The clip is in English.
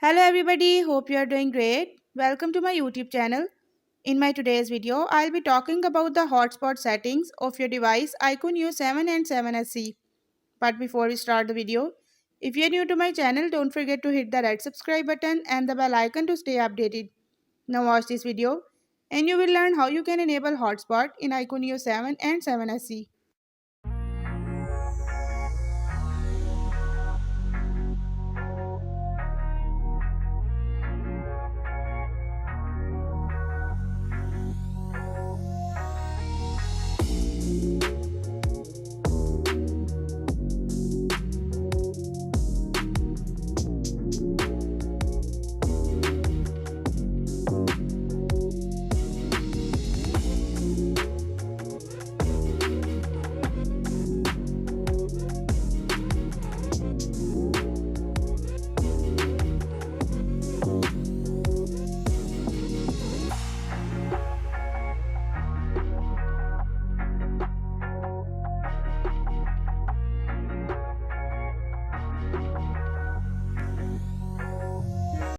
Hello everybody, hope you are doing great. Welcome to my YouTube channel. In my today's video, I'll be talking about the hotspot settings of your device IQOO 7 and 7SE. But before we start the video, if you're new to my channel, don't forget to hit the red subscribe button and the bell icon to stay updated. Now watch this video and you will learn how you can enable hotspot in IQOO 7 and 7SE.